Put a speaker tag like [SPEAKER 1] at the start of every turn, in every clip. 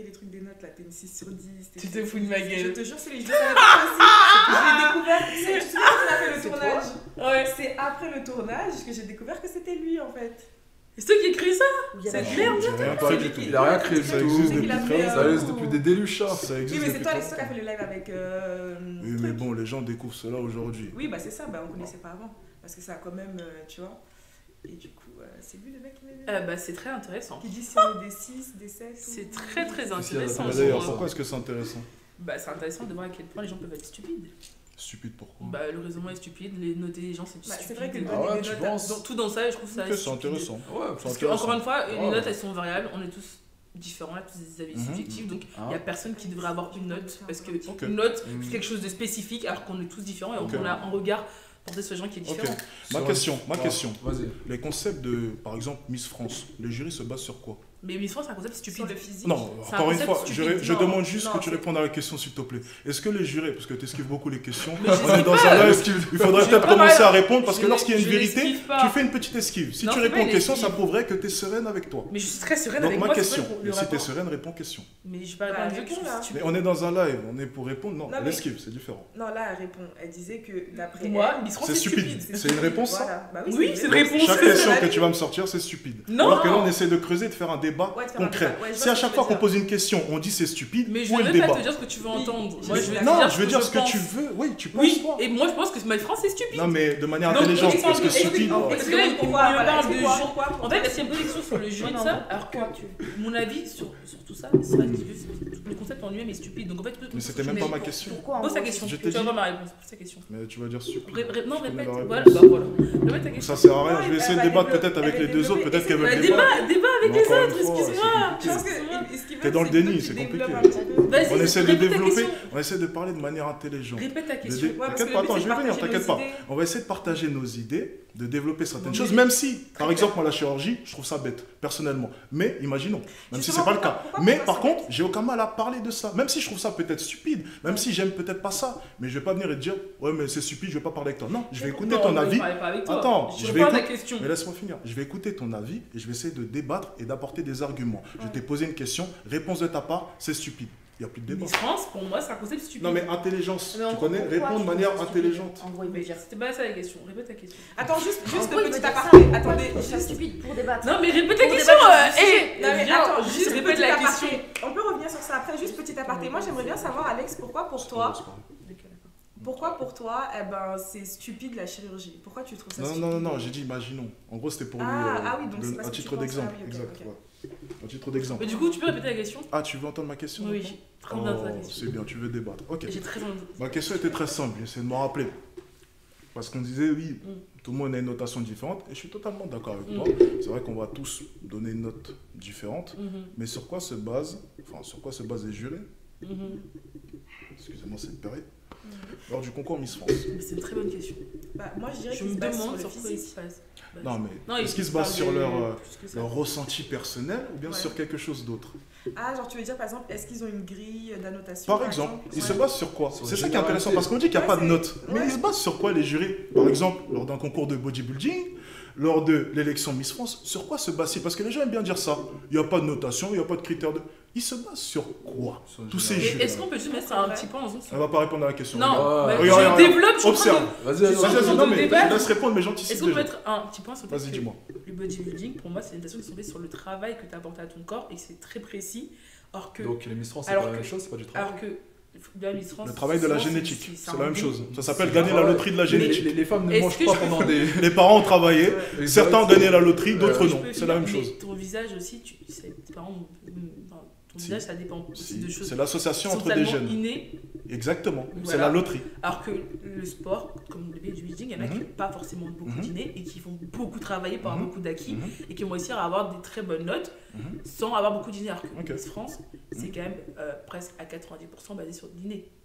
[SPEAKER 1] Les trucs des notes là, t'es une 6 sur 10.
[SPEAKER 2] Tu te fous de ma gueule.
[SPEAKER 1] Je te jure, c'est les jeux, ça aussi. J'ai découvert, tu sais, tu te souviens quand on a fait le tournage?
[SPEAKER 2] Ouais.
[SPEAKER 1] C'est après le tournage que j'ai découvert que c'était lui en fait.
[SPEAKER 2] C'est toi qui as écrit ça?
[SPEAKER 1] Cette
[SPEAKER 3] J'ai
[SPEAKER 1] merde.
[SPEAKER 3] rien fait du tout.
[SPEAKER 4] Il a rien créé du
[SPEAKER 3] Ça
[SPEAKER 4] tout.
[SPEAKER 3] existe
[SPEAKER 1] C'est qu'il a
[SPEAKER 3] depuis
[SPEAKER 1] fait,
[SPEAKER 3] très
[SPEAKER 4] Ça existe depuis des déluges, ça.
[SPEAKER 3] Ça
[SPEAKER 1] Oui,
[SPEAKER 3] existe
[SPEAKER 1] mais c'est
[SPEAKER 3] depuis
[SPEAKER 1] toi,
[SPEAKER 3] très
[SPEAKER 1] c'est toi qui as fait le live avec.
[SPEAKER 3] Oui, mais bon, les gens découvrent cela aujourd'hui.
[SPEAKER 1] Oui, bah c'est ça, bah on connaissait pas avant. Parce que ça a quand même, tu vois. Et du coup, c'est lui le mec qui m'a dit.
[SPEAKER 2] Bah, c'est très intéressant.
[SPEAKER 1] Qui dit si on est des 6, des 7.
[SPEAKER 2] C'est très très
[SPEAKER 4] si,
[SPEAKER 2] intéressant.
[SPEAKER 4] attends,
[SPEAKER 3] Mais d'ailleurs,
[SPEAKER 4] ça.
[SPEAKER 3] pourquoi est-ce que c'est intéressant?
[SPEAKER 2] Bah, c'est intéressant de voir à quel point les gens peuvent être stupides.
[SPEAKER 3] Stupide, pourquoi?
[SPEAKER 2] Bah, le raisonnement est stupide, les noter les gens c'est
[SPEAKER 1] Bah,
[SPEAKER 2] stupide.
[SPEAKER 1] c'est vrai que
[SPEAKER 4] Ah ouais,
[SPEAKER 1] donner
[SPEAKER 4] tu
[SPEAKER 1] des notes.
[SPEAKER 4] penses?
[SPEAKER 2] Tout dans ça, je trouve ça
[SPEAKER 3] Ok, c'est
[SPEAKER 2] stupide.
[SPEAKER 3] intéressant.
[SPEAKER 4] Ouais,
[SPEAKER 2] Parce que, encore une fois, les
[SPEAKER 4] Ouais.
[SPEAKER 2] notes elles sont variables, on est tous différents, on a tous des avis
[SPEAKER 3] Mhm.
[SPEAKER 2] subjectifs, donc il
[SPEAKER 4] Hein.
[SPEAKER 2] n'y a personne qui devrait avoir une note. Parce que
[SPEAKER 3] Ok.
[SPEAKER 2] une note,
[SPEAKER 4] Mhm.
[SPEAKER 2] c'est quelque chose de spécifique alors qu'on est tous différents et
[SPEAKER 3] Ok.
[SPEAKER 2] on a un regard porté sur les gens qui est différent.
[SPEAKER 3] Ma question.
[SPEAKER 4] Vas-y.
[SPEAKER 3] Les concepts de, par exemple, Miss France, les jurys se basent sur quoi?
[SPEAKER 2] Mais Miss France, c'est un concept
[SPEAKER 1] Sur
[SPEAKER 2] stupide.
[SPEAKER 1] le physique.
[SPEAKER 3] Non,
[SPEAKER 2] C'est un
[SPEAKER 3] encore une
[SPEAKER 2] concept
[SPEAKER 3] fois,
[SPEAKER 2] stupide.
[SPEAKER 3] je
[SPEAKER 1] Non,
[SPEAKER 3] demande juste
[SPEAKER 1] non,
[SPEAKER 3] que tu
[SPEAKER 1] c'est-
[SPEAKER 3] répondes à la question, s'il te plaît. Est-ce que les jurés, parce que tu esquives beaucoup les questions,
[SPEAKER 2] Mais
[SPEAKER 3] on est dans un live, il faudrait
[SPEAKER 2] Je
[SPEAKER 3] peut-être
[SPEAKER 2] pas
[SPEAKER 3] commencer
[SPEAKER 2] mal.
[SPEAKER 3] à répondre, parce que
[SPEAKER 2] Je
[SPEAKER 3] lorsqu'il y a une
[SPEAKER 2] je
[SPEAKER 3] vérité,
[SPEAKER 2] l'esquive pas.
[SPEAKER 3] tu fais une petite esquive. Si
[SPEAKER 2] Non,
[SPEAKER 3] tu
[SPEAKER 2] c'est
[SPEAKER 3] réponds
[SPEAKER 2] pas une
[SPEAKER 3] question, ça
[SPEAKER 2] esquive.
[SPEAKER 3] prouverait que tu es sereine avec toi.
[SPEAKER 2] Mais je suis très sereine
[SPEAKER 3] Donc
[SPEAKER 2] avec
[SPEAKER 3] ma
[SPEAKER 2] moi. c'est
[SPEAKER 3] question,
[SPEAKER 2] vrai,
[SPEAKER 3] et
[SPEAKER 2] le
[SPEAKER 3] si tu es
[SPEAKER 2] rapport.
[SPEAKER 3] sereine, réponds question.
[SPEAKER 2] Mais je vais pas
[SPEAKER 1] Bah,
[SPEAKER 2] répondre à
[SPEAKER 1] réponds,
[SPEAKER 2] quelque
[SPEAKER 1] là.
[SPEAKER 2] chose
[SPEAKER 3] Mais on est dans un live, on est pour répondre. Non,
[SPEAKER 1] Non, mais-
[SPEAKER 3] l'esquive, c'est différent.
[SPEAKER 1] Non, là, elle répond. Elle disait que d'après
[SPEAKER 2] Pour moi,
[SPEAKER 1] elle,
[SPEAKER 2] Miss France,
[SPEAKER 3] C'est stupide. C'est une réponse, ça?
[SPEAKER 1] Voilà. Bah
[SPEAKER 2] Oui, c'est une
[SPEAKER 1] réponse.
[SPEAKER 2] réponse.
[SPEAKER 3] Chaque question que tu vas me sortir, c'est stupide.
[SPEAKER 2] Non.
[SPEAKER 3] Alors que là, on essaie de creuser, de faire un débat
[SPEAKER 1] Ouais, de faire un
[SPEAKER 3] concret.
[SPEAKER 1] débat. Ouais, je
[SPEAKER 3] Si
[SPEAKER 1] vois
[SPEAKER 3] à
[SPEAKER 1] ce
[SPEAKER 3] chaque
[SPEAKER 1] que
[SPEAKER 3] fois
[SPEAKER 1] tu
[SPEAKER 3] qu'on
[SPEAKER 1] veux
[SPEAKER 3] pose une question, on dit c'est stupide,
[SPEAKER 2] Mais je
[SPEAKER 3] où est le
[SPEAKER 2] vais pas
[SPEAKER 3] débat?
[SPEAKER 2] te dire ce que tu veux
[SPEAKER 1] Oui.
[SPEAKER 2] entendre.
[SPEAKER 1] Je
[SPEAKER 2] Moi,
[SPEAKER 1] vais
[SPEAKER 2] je vais
[SPEAKER 1] te
[SPEAKER 2] te
[SPEAKER 3] Non,
[SPEAKER 2] dire
[SPEAKER 3] je veux dire ce que
[SPEAKER 2] pense.
[SPEAKER 3] tu veux. Oui, tu penses
[SPEAKER 2] Oui,
[SPEAKER 3] toi.
[SPEAKER 2] et moi je pense que Miss France c'est stupide.
[SPEAKER 3] Non, mais de manière
[SPEAKER 2] Donc,
[SPEAKER 3] intelligente,
[SPEAKER 2] explique-
[SPEAKER 3] parce que
[SPEAKER 2] explique-
[SPEAKER 3] stupide.
[SPEAKER 1] Oh,
[SPEAKER 2] Parce que
[SPEAKER 1] explique
[SPEAKER 2] là, il
[SPEAKER 1] pourquoi,
[SPEAKER 2] me
[SPEAKER 1] voilà,
[SPEAKER 2] parle de
[SPEAKER 1] explique
[SPEAKER 2] gens.
[SPEAKER 1] pourquoi,
[SPEAKER 2] En
[SPEAKER 1] pourquoi.
[SPEAKER 2] fait, est-ce qu'il y a une protection sur le jury de ça, alors que mon avis sur tout ça, c'est vrai que le concept en lui-même est stupide. Donc en fait,
[SPEAKER 3] Mais c'était même pas ma question.
[SPEAKER 5] Pourquoi
[SPEAKER 2] Pose ta question.
[SPEAKER 3] Je
[SPEAKER 2] Tu
[SPEAKER 3] t'ai
[SPEAKER 2] vas
[SPEAKER 3] dit.
[SPEAKER 2] voir ma réponse. Pose ta question.
[SPEAKER 3] Mais tu vas dire stupide.
[SPEAKER 2] Non,
[SPEAKER 3] Je connais
[SPEAKER 2] répète.
[SPEAKER 3] la
[SPEAKER 2] Voilà,
[SPEAKER 3] réponse.
[SPEAKER 2] bah voilà. Répète ta question.
[SPEAKER 3] Ça sert à rien, je vais
[SPEAKER 1] Ouais,
[SPEAKER 3] essayer de
[SPEAKER 1] elle va
[SPEAKER 3] débattre
[SPEAKER 1] développer-
[SPEAKER 3] peut-être avec
[SPEAKER 1] elle
[SPEAKER 3] les
[SPEAKER 1] va
[SPEAKER 3] deux autres,
[SPEAKER 1] développer,
[SPEAKER 3] peut-être qu'elles
[SPEAKER 1] et
[SPEAKER 3] veulent
[SPEAKER 1] c'est-
[SPEAKER 3] débattre.
[SPEAKER 2] Débat avec
[SPEAKER 3] Mais
[SPEAKER 2] les
[SPEAKER 3] encore une
[SPEAKER 2] autres,
[SPEAKER 3] fois,
[SPEAKER 2] excuse-moi.
[SPEAKER 3] c'est
[SPEAKER 1] Je pense que
[SPEAKER 2] Excuse-moi.
[SPEAKER 1] ce qu'ils veulent,
[SPEAKER 3] T'es dans le
[SPEAKER 1] c'est
[SPEAKER 3] déni,
[SPEAKER 1] que tu
[SPEAKER 3] c'est
[SPEAKER 1] développes
[SPEAKER 3] compliqué.
[SPEAKER 1] un petit peu.
[SPEAKER 2] Vas-y,
[SPEAKER 3] On essaie de
[SPEAKER 2] répète ta
[SPEAKER 3] développer,
[SPEAKER 2] question.
[SPEAKER 3] on essaie de parler de manière intelligente.
[SPEAKER 2] Répète ta
[SPEAKER 3] De
[SPEAKER 2] question.
[SPEAKER 3] dé-
[SPEAKER 1] Ouais, parce
[SPEAKER 3] T'inquiète
[SPEAKER 1] que
[SPEAKER 3] pas,
[SPEAKER 1] le but,
[SPEAKER 3] attends,
[SPEAKER 1] c'est
[SPEAKER 3] je
[SPEAKER 1] de
[SPEAKER 3] vais venir,
[SPEAKER 1] partager
[SPEAKER 3] t'inquiète
[SPEAKER 1] nos
[SPEAKER 3] pas.
[SPEAKER 1] idées.
[SPEAKER 3] On va essayer de partager nos idées, de développer certaines
[SPEAKER 2] Oui.
[SPEAKER 3] choses, même si, par
[SPEAKER 1] Très
[SPEAKER 3] exemple, moi, la chirurgie, je trouve ça bête, personnellement. Mais imaginons, même si
[SPEAKER 1] Justement,
[SPEAKER 3] c'est pas le cas.
[SPEAKER 1] pourquoi
[SPEAKER 3] Mais
[SPEAKER 1] c'est
[SPEAKER 3] par
[SPEAKER 1] bête?
[SPEAKER 3] contre, j'ai aucun mal à parler de ça. Même si je trouve ça peut-être stupide, même si j'aime peut-être pas ça, mais je vais pas venir et te dire, ouais, mais c'est stupide, je vais pas parler avec toi. Non, je vais écouter
[SPEAKER 2] Non,
[SPEAKER 3] ton
[SPEAKER 2] mais je
[SPEAKER 3] avis.
[SPEAKER 2] parlais pas avec toi.
[SPEAKER 3] Attends,
[SPEAKER 2] je
[SPEAKER 3] je vais
[SPEAKER 2] réponds à ta
[SPEAKER 3] écouter-
[SPEAKER 2] question.
[SPEAKER 3] Mais laisse-moi finir. Je vais écouter ton avis et je vais essayer de débattre et d'apporter des arguments. Je t'ai posé une question, réponse de ta part, c'est stupide. Il n'y a plus de débat.
[SPEAKER 2] Miss France, pour moi, c'est un concept stupide.
[SPEAKER 3] Non, mais intelligence,
[SPEAKER 5] Mais en
[SPEAKER 3] tu
[SPEAKER 5] gros,
[SPEAKER 3] connais,
[SPEAKER 5] pourquoi
[SPEAKER 3] répondre de
[SPEAKER 5] tu
[SPEAKER 3] manière
[SPEAKER 5] trouves ça stupide
[SPEAKER 3] intelligente.
[SPEAKER 5] En gros, il veut
[SPEAKER 2] Mais
[SPEAKER 5] dire.
[SPEAKER 2] c'était pas ça la question. Répète ta question.
[SPEAKER 1] Attends, juste
[SPEAKER 5] En gros, il veut
[SPEAKER 1] petit
[SPEAKER 5] dire ça.
[SPEAKER 1] aparté.
[SPEAKER 5] Pourquoi
[SPEAKER 1] Attendez,
[SPEAKER 5] tu trouves ça
[SPEAKER 1] juste.
[SPEAKER 5] stupide pour débattre.
[SPEAKER 2] Non, mais répète ta
[SPEAKER 5] Pour
[SPEAKER 2] question.
[SPEAKER 5] débattre du sujet.
[SPEAKER 1] Non, mais
[SPEAKER 2] viens,
[SPEAKER 1] attends,
[SPEAKER 2] juste
[SPEAKER 1] juste
[SPEAKER 2] répète
[SPEAKER 1] petit
[SPEAKER 2] la
[SPEAKER 1] aparté.
[SPEAKER 2] question.
[SPEAKER 1] On peut revenir sur ça après, juste petit aparté. Moi, j'aimerais bien savoir, Alex, pourquoi pour toi, eh ben, c'est stupide la chirurgie? Pourquoi tu trouves ça
[SPEAKER 3] Non,
[SPEAKER 1] stupide?
[SPEAKER 3] non, non, non, j'ai dit imaginons. En gros, c'était pour lui.
[SPEAKER 1] Ah oui, donc c'est
[SPEAKER 3] à
[SPEAKER 1] parce que
[SPEAKER 3] titre
[SPEAKER 1] tu penses
[SPEAKER 3] d'exemple.
[SPEAKER 1] ça, oui, ok,
[SPEAKER 3] Exact,
[SPEAKER 1] ok.
[SPEAKER 3] ouais. À titre d'exemple.
[SPEAKER 2] Mais du coup, tu peux répéter la question?
[SPEAKER 3] Ah, tu veux entendre ma question
[SPEAKER 2] Oui,
[SPEAKER 3] maintenant
[SPEAKER 2] j'ai très envie d'entendre ta
[SPEAKER 3] Oh,
[SPEAKER 2] question.
[SPEAKER 3] c'est bien, tu veux débattre. Ok.
[SPEAKER 2] Et j'ai très envie.
[SPEAKER 3] Ma question était très simple, j'essaie de me rappeler. Parce qu'on disait, oui, tout le monde a une notation différente, et je suis totalement d'accord avec toi. C'est vrai qu'on va tous donner une note différente, mais sur quoi se base, les jurés, excusez-moi cette période, lors du concours Miss France?
[SPEAKER 2] Mais c'est une très bonne question.
[SPEAKER 1] Bah, moi, je dirais
[SPEAKER 2] Je
[SPEAKER 1] qu'il
[SPEAKER 2] me
[SPEAKER 1] se base sur
[SPEAKER 2] demande
[SPEAKER 1] le
[SPEAKER 2] sur quoi il
[SPEAKER 1] physique.
[SPEAKER 2] se passe. Bah,
[SPEAKER 3] Non, mais
[SPEAKER 2] non,
[SPEAKER 3] est-ce qu'ils se
[SPEAKER 2] parle
[SPEAKER 3] basent sur
[SPEAKER 2] de-
[SPEAKER 3] leur
[SPEAKER 2] plus que ça.
[SPEAKER 3] ressenti personnel ou bien
[SPEAKER 1] Ouais.
[SPEAKER 3] sur quelque chose d'autre?
[SPEAKER 1] Ah, genre, tu veux dire, par exemple, est-ce qu'ils ont une grille d'annotation?
[SPEAKER 3] Par exemple, ils se basent sur quoi?
[SPEAKER 4] Sur
[SPEAKER 3] C'est
[SPEAKER 4] une
[SPEAKER 3] ça qui est intéressant
[SPEAKER 4] généralité.
[SPEAKER 3] parce qu'on dit qu'il n'y a
[SPEAKER 1] Ouais,
[SPEAKER 3] pas de notes. Mais
[SPEAKER 1] ouais.
[SPEAKER 3] ils se basent sur quoi les jurys? Par exemple, lors d'un concours de bodybuilding, lors de l'élection Miss France, sur quoi se basent-ils? Parce que les gens aiment bien dire ça. Il n'y a pas de notation, il n'y a pas de critères de. Ils se basent sur quoi?
[SPEAKER 4] Sur une
[SPEAKER 3] Tous ces
[SPEAKER 2] Mais
[SPEAKER 3] jurys.
[SPEAKER 2] est-ce qu'on peut juste mettre un petit point dans une
[SPEAKER 3] Elle va pas répondre à la question.
[SPEAKER 2] Non,
[SPEAKER 3] regarde.
[SPEAKER 2] bah,
[SPEAKER 4] Regarde,
[SPEAKER 2] je
[SPEAKER 3] regarde,
[SPEAKER 2] développe, je suis en train
[SPEAKER 3] Observe.
[SPEAKER 2] de-
[SPEAKER 4] Vas-y,
[SPEAKER 2] Je suis
[SPEAKER 3] Vas-y,
[SPEAKER 2] en
[SPEAKER 3] vas-y,
[SPEAKER 2] train
[SPEAKER 3] non,
[SPEAKER 2] de
[SPEAKER 3] mais
[SPEAKER 2] débattre.
[SPEAKER 3] laisse répondre, mais j'anticipe
[SPEAKER 2] Est-ce qu'on peut
[SPEAKER 3] déjà.
[SPEAKER 2] mettre un petit point sur le fait
[SPEAKER 3] Vas-y,
[SPEAKER 2] que
[SPEAKER 3] dis-moi.
[SPEAKER 2] le bodybuilding, pour moi, c'est une notation qui sont basées sur le travail que tu as apporté à ton corps et que c'est très précis. Alors que,
[SPEAKER 4] Donc les Miss France, c'est
[SPEAKER 2] Alors
[SPEAKER 4] pas la
[SPEAKER 2] que-
[SPEAKER 4] même chose, c'est pas du travail.
[SPEAKER 2] alors que la Miss France,
[SPEAKER 3] Le travail de la
[SPEAKER 2] souvent,
[SPEAKER 3] génétique,
[SPEAKER 2] c'est
[SPEAKER 3] c'est
[SPEAKER 2] un
[SPEAKER 3] la même
[SPEAKER 2] goût.
[SPEAKER 3] chose. Ça s'appelle
[SPEAKER 4] C'est
[SPEAKER 3] gagner
[SPEAKER 4] un
[SPEAKER 3] la
[SPEAKER 4] travail.
[SPEAKER 3] loterie de la
[SPEAKER 4] Les,
[SPEAKER 3] génétique.
[SPEAKER 4] les femmes ne
[SPEAKER 2] Est-ce
[SPEAKER 4] mangent
[SPEAKER 2] que
[SPEAKER 4] pas
[SPEAKER 2] je peux-
[SPEAKER 4] pendant des.
[SPEAKER 3] Les parents ont travaillé,
[SPEAKER 4] les
[SPEAKER 3] certains ont
[SPEAKER 4] hommes,
[SPEAKER 3] gagné la loterie, d'autres
[SPEAKER 2] Je
[SPEAKER 3] non.
[SPEAKER 2] peux
[SPEAKER 3] C'est la même
[SPEAKER 2] finir,
[SPEAKER 3] chose.
[SPEAKER 2] mais ton visage aussi, tes parents, enfin, ton
[SPEAKER 3] Si.
[SPEAKER 2] visage, ça dépend aussi
[SPEAKER 3] Si,
[SPEAKER 2] de choses
[SPEAKER 3] c'est l'association
[SPEAKER 2] qui sont
[SPEAKER 3] entre des
[SPEAKER 2] totalement
[SPEAKER 3] gènes.
[SPEAKER 2] innées.
[SPEAKER 3] Exactement. C'est
[SPEAKER 2] Voilà.
[SPEAKER 3] la loterie.
[SPEAKER 2] Alors que le sport, comme le bodybuilding, il y en a qui n'ont pas forcément beaucoup d'inné et qui vont beaucoup travailler pour avoir beaucoup d'acquis et qui vont réussir à avoir des très bonnes notes sans avoir beaucoup d'inné. Alors que
[SPEAKER 3] Ok.
[SPEAKER 2] Miss France, c'est quand même presque à 90% basé sur l'inné.